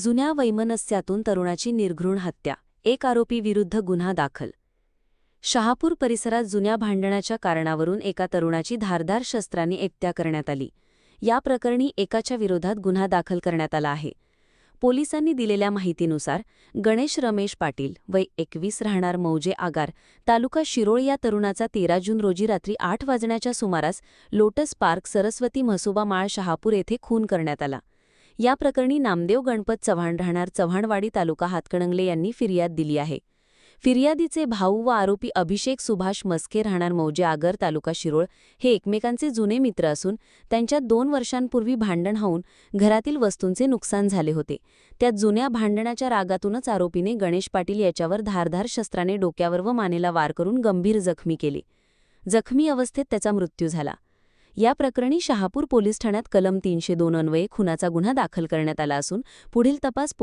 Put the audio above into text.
जुन्या वैमनस्यातून तरुणाची निर्घृण हत्या, एक आरोपी विरुद्ध गुन्हा दाखल. शहापूर परिसरात जुन्या भांडणाच्या कारणावरून एका तरुणाची धारदार शस्त्रांनी हत्या करण्यात आली. या प्रकरणी एकाच्या विरोधात गुन्हा दाखल करण्यात आला आहे. पोलिसांनी दिलेल्या माहितीनुसार गणेश रमेश पाटील वय 21 राहणार मौजे आगार, तालुका शिरोळ या तरुणाचा 13 जून रोजी रात्री 8 वाजण्याच्या सुमारास लोटस पार्क सरस्वती म्हसोबा माळ शहापूर येथे खून करण्यात आला. या प्रकरणी नामदेव गणपत चव्हाण राहणार चव्हाणवाडी तालुका हातकणंगले यांनी फिर्याद दिली आहे. फिर्यादीचे भाऊ व आरोपी अभिषेक सुभाष मस्के राहणार मौजे आगर तालुका शिरोळ हे एकमेकांचे जुने मित्र असून त्यांच्यात 2 वर्षांपूर्वी भांडण होऊन घरातील वस्तूंचे नुकसान झाले होते. त्या जुन्या भांडणाच्या रागातूनच आरोपीने गणेश पाटील याच्यावर धारदार शस्त्राने डोक्यावर व मानेला वार करून गंभीर जखमी केले. जखमी अवस्थेत त्याचा मृत्यू झाला. या प्रकरणी शहापूर पोलीस ठाण्यात कलम 302 अन्वये खुनाचा गुन्हा दाखल करण्यात आला असून पुढील तपास